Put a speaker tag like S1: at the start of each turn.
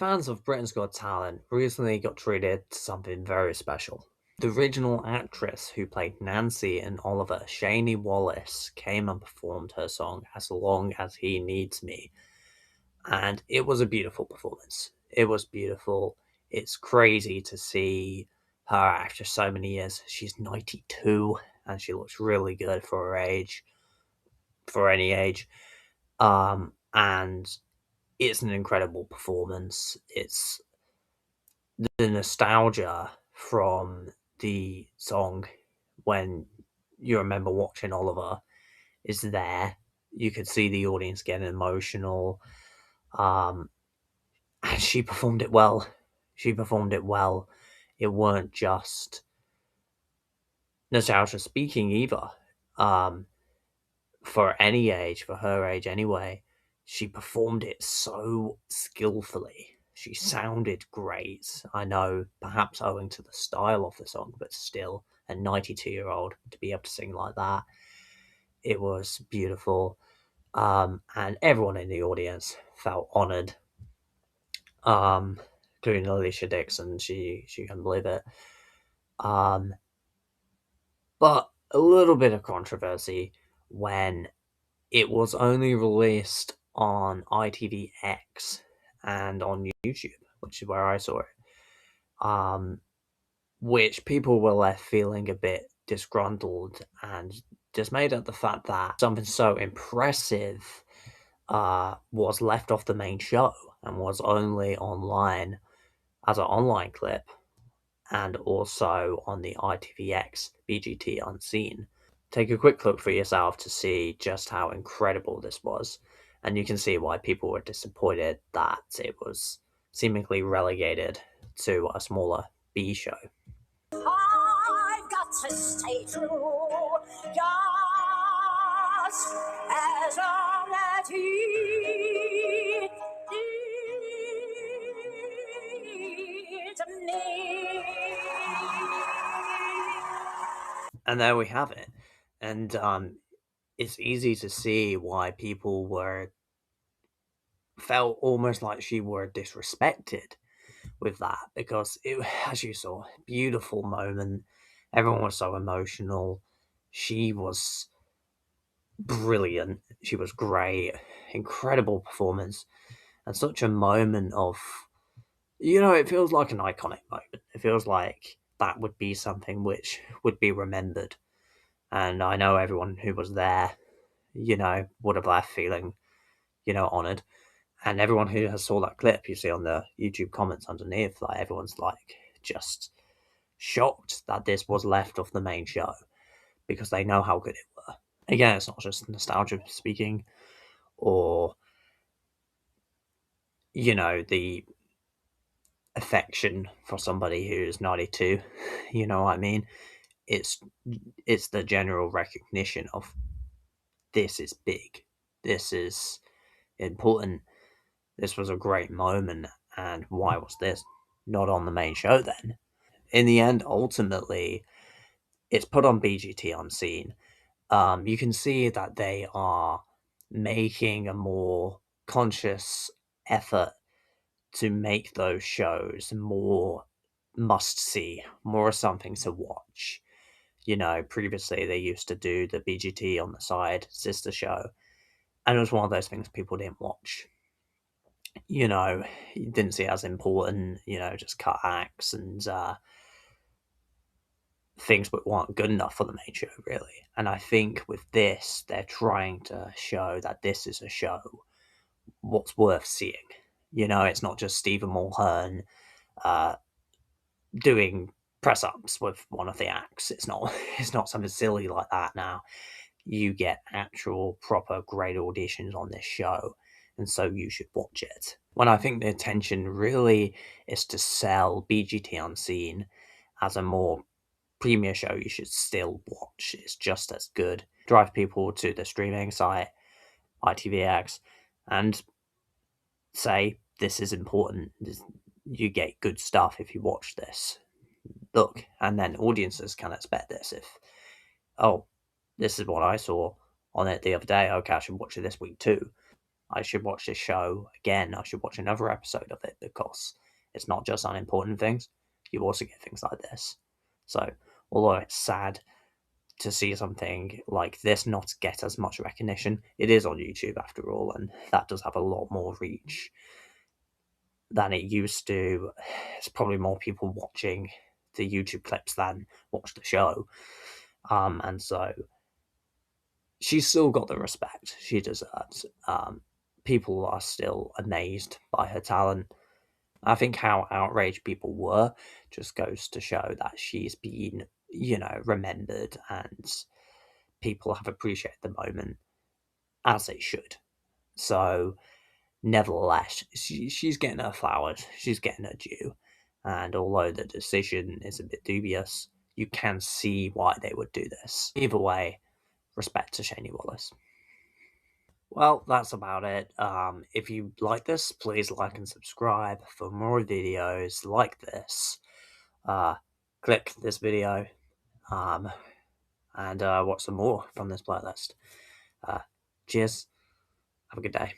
S1: Fans of Britain's Got Talent recently got treated to something very special. The original actress who played Nancy and Oliver, Shani Wallis, came and performed her song As Long as He Needs Me. And it was a beautiful performance. It was beautiful. It's crazy to see her after so many years. She's 92 and she looks really good for her age, for any age. And it's an incredible performance. It's the nostalgia from the song when you remember watching Oliver is there. You could see the audience getting emotional. And she performed it well. She performed it well. It weren't just nostalgia speaking either. For any age, for her age anyway, she performed it so skillfully. She sounded great. I know, perhaps owing to the style of the song, but still, a 92-year-old to be able to sing like that, it was beautiful. And everyone in the audience felt honoured, including Alicia Dixon. She couldn't believe it. But a little bit of controversy when it was only released on ITV X and on YouTube, which is where I saw it. Which people were left feeling a bit disgruntled and dismayed at the fact that something so impressive was left off the main show and was only online as an online clip and also on the ITV X BGT Unseen. Take a quick look for yourself to see just how incredible this was, and you can see why people were disappointed that it was seemingly relegated to a smaller B show.
S2: I've got to stay true, just as long as he needs me.
S1: And there we have it. And it's easy to see why people felt almost like she were disrespected with that, because it, as you saw, beautiful moment. Everyone was so emotional. She was brilliant. She was great. Incredible performance. And such a moment of, it feels like an iconic moment. It feels like that would be something which would be remembered. And I know everyone who was there, would have left feeling, honoured. And everyone who has saw that clip, you see on the YouTube comments underneath, like everyone's like just shocked that this was left off the main show because they know how good it were. Again, it's not just nostalgia speaking or, the affection for somebody who's 92. You know what I mean? It's the general recognition of this is big. This is important. This was a great moment. And why was this not on the main show then? In the end, ultimately, it's put on BGT Unseen. You can see that they are making a more conscious effort to make those shows more must see, more something to watch. Previously they used to do the BGT on the side sister show, and it was one of those things people didn't watch. You didn't see it as important, just cut acts and things that weren't good enough for the main show, really. And I think with this, they're trying to show that this is a show what's worth seeing. It's not just Stephen Mulhern doing press ups with one of the acts. It's not it's not something silly like that now. You get actual proper great auditions on this show, and so you should watch it. When I think the intention really is to sell BGT Unseen as a more premier show you should still watch. It's just as good. Drive people to the streaming site, ITVX, and say, this is important. You get good stuff if you watch this. Look, and then audiences can expect this. If, oh, this is what I saw on it the other day, okay, I should watch it this week too. I should watch this show again. I should watch another episode of it, because it's not just unimportant things. You also get things like this. So, although it's sad to see something like this not get as much recognition, it is on YouTube after all, and that does have a lot more reach than it used to. It's probably more people watching the YouTube clips than watch the show. And so she's still got the respect she deserves. People are still amazed by her talent. I think how outraged people were just goes to show that she's been, remembered, and people have appreciated the moment as they should. So, nevertheless, she's getting her flowers, she's getting her due. And although the decision is a bit dubious, you can see why they would do this. Either way, respect to Shani Wallis. Well, that's about it. If you like this, please like and subscribe for more videos like this. Click this video, and watch some more from this playlist. Cheers. Have a good day.